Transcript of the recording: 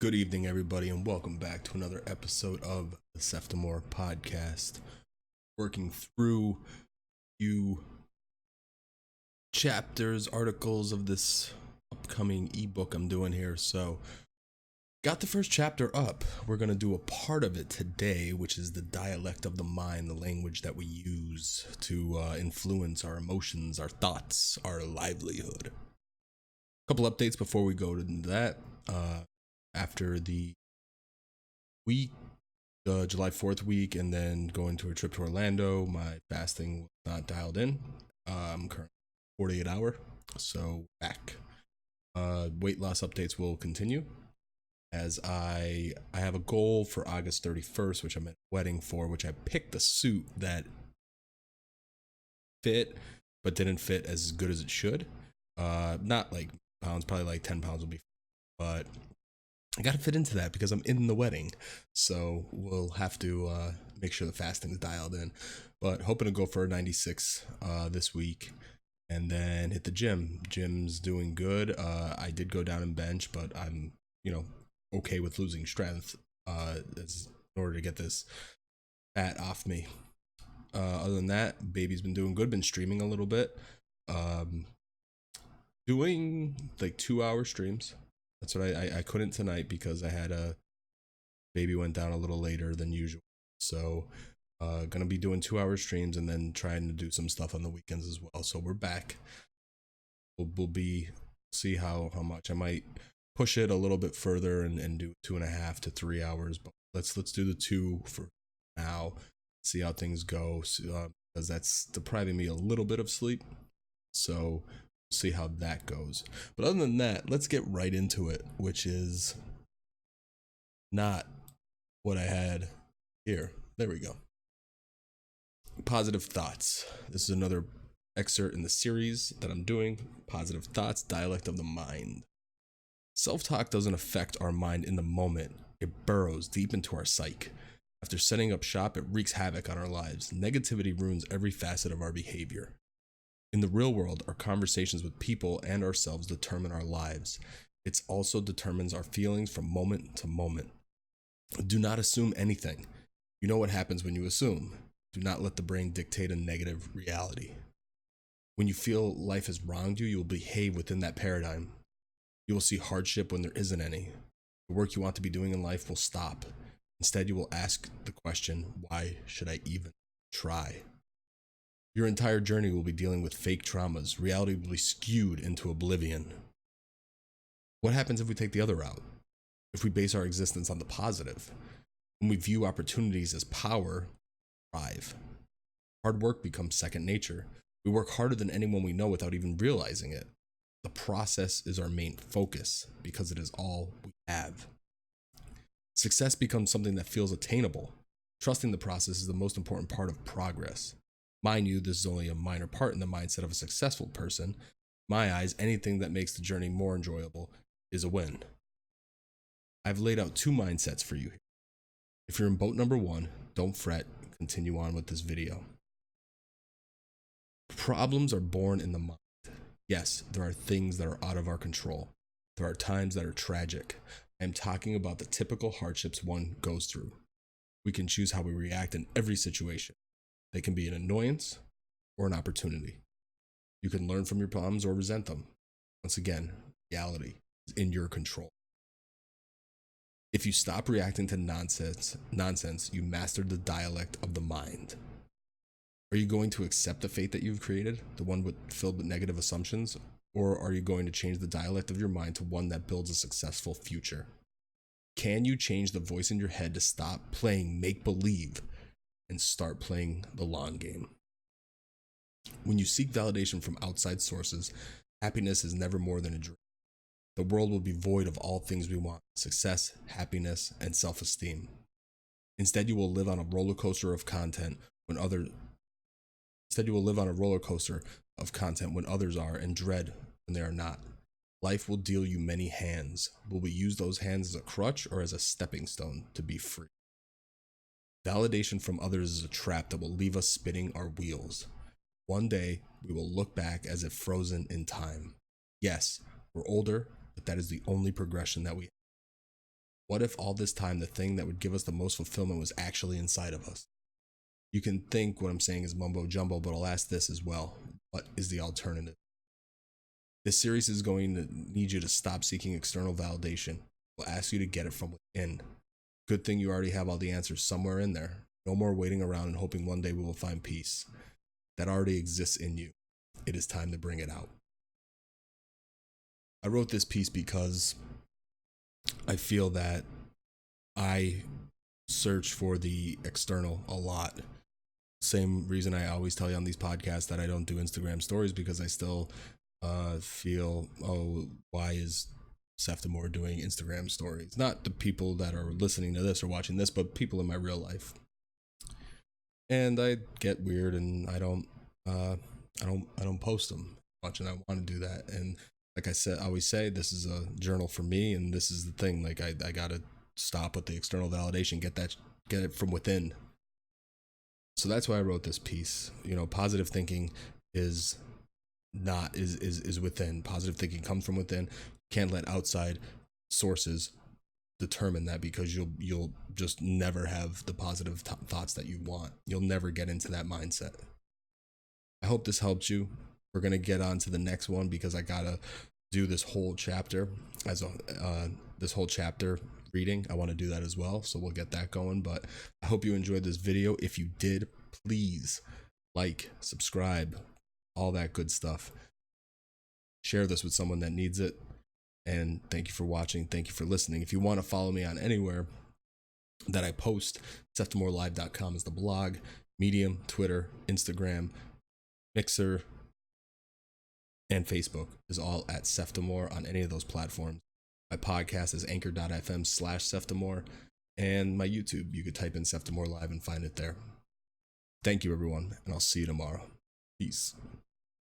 Good evening, everybody, and welcome back to another episode of the Seftimor Podcast. Working through few chapters, articles of this upcoming ebook I'm doing here. So, got the first chapter up. We're going to do a part of it today, which is the dialect of the mind, the language that we use to influence our emotions, our thoughts, our livelihood. A couple updates before we go to that. After the week, July 4th week, and then going to a trip to Orlando, my fasting was not dialed in. I'm currently 48 hour, so back. Weight loss updates will continue as I have a goal for August 31st, which I'm at a wedding for, which I picked a suit that fit, but didn't fit as good as it should. Not like pounds, probably like 10 pounds will be, but I gotta fit into that because I'm in the wedding, so we'll have to make sure the fasting's dialed in. But hoping to go for a 96 this week, and then hit the gym. Gym's doing good. I did go down and bench, but I'm okay with losing strength in order to get this fat off me. Other than that, baby's been doing good. Been streaming a little bit, doing like 2-hour streams. That's what I couldn't tonight because I had a baby went down a little later than usual. So gonna be doing 2-hour streams and then trying to do some stuff on the weekends as well. So we're back. We'll be see how much I might push it a little bit further and do 2.5 to 3 hours. But let's do the 2 for now. See how things go. Because that's depriving me a little bit of sleep. So see how that goes. But other than that, let's get right into it, which is not what I had here. There we go. Positive thoughts. This is another excerpt in the series that I'm doing. Positive thoughts, dialect of the mind. Self-talk doesn't affect our mind in the moment. It burrows deep into our psyche. After setting up shop, it wreaks havoc on our lives. Negativity ruins every facet of our behavior. In the real world, our conversations with people and ourselves determine our lives. It also determines our feelings from moment to moment. Do not assume anything. You know what happens when you assume. Do not let the brain dictate a negative reality. When you feel life has wronged you, you will behave within that paradigm. You will see hardship when there isn't any. The work you want to be doing in life will stop. Instead, you will ask the question, why should I even try? Your entire journey will be dealing with fake traumas. Reality will be skewed into oblivion. What happens if we take the other route? If we base our existence on the positive? When we view opportunities as power, thrive. Hard work becomes second nature. We work harder than anyone we know without even realizing it. The process is our main focus because it is all we have. Success becomes something that feels attainable. Trusting the process is the most important part of progress. Mind you, this is only a minor part in the mindset of a successful person. In my eyes, anything that makes the journey more enjoyable is a win. I've laid out 2 mindsets for you here. If you're in boat number 1, don't fret, continue on with this video. Problems are born in the mind. Yes, there are things that are out of our control. There are times that are tragic. I am talking about the typical hardships one goes through. We can choose how we react in every situation. They can be an annoyance or an opportunity. You can learn from your problems or resent them. Once again, reality is in your control. If you stop reacting to nonsense, you mastered the dialect of the mind. Are you going to accept the fate that you've created, the one filled with negative assumptions, or are you going to change the dialect of your mind to one that builds a successful future? Can you change the voice in your head to stop playing make-believe and start playing the long game? When you seek validation from outside sources, happiness is never more than a dream. The world will be void of all things we want: success, happiness, and self-esteem. Instead, you will live on a roller coaster of content when others are, and dread when they are not. Life will deal you many hands. Will we use those hands as a crutch or as a stepping stone to be free? Validation from others is a trap that will leave us spinning our wheels. One day, we will look back as if frozen in time. Yes, we're older, but that is the only progression that we have. What if all this time the thing that would give us the most fulfillment was actually inside of us? You can think what I'm saying is mumbo jumbo, but I'll ask this as well. What is the alternative? This series is going to need you to stop seeking external validation. We'll ask you to get it from within. Good thing you already have all the answers somewhere in there. No more waiting around and hoping one day we will find peace. That already exists in you. It is time to bring it out. I wrote this piece because I feel that I search for the external a lot. Same reason I always tell you on these podcasts that I don't do Instagram stories, because I still feel, oh, why is Seftimor doing Instagram stories? Not the people that are listening to this or watching this, but people in my real life. And I get weird, and I don't post them much, and I want to do that. And like I said, I always say, this is a journal for me, and this is the thing. Like I gotta stop with the external validation, get it from within. So that's why I wrote this piece. You know, positive thinking is within. Positive thinking comes from within. Can't let outside sources determine that, because you'll just never have the positive thoughts that you want. You'll never get into that mindset. I hope this helped you. We're gonna get on to the next one, because I gotta do this whole chapter this whole chapter reading. I want to do that as well, so we'll get that going. But I hope you enjoyed this video. If you did, please like, subscribe, all that good stuff. Share this with someone that needs it. And thank you for watching. Thank you for listening. If you want to follow me on anywhere that I post, seftimorlive.com is the blog. Medium, Twitter, Instagram, Mixer, and Facebook is all at Seftimor on any of those platforms. My podcast is anchor.fm/Seftimor, and my YouTube, you could type in Seftimor Live and find it there. Thank you, everyone, and I'll see you tomorrow. Peace.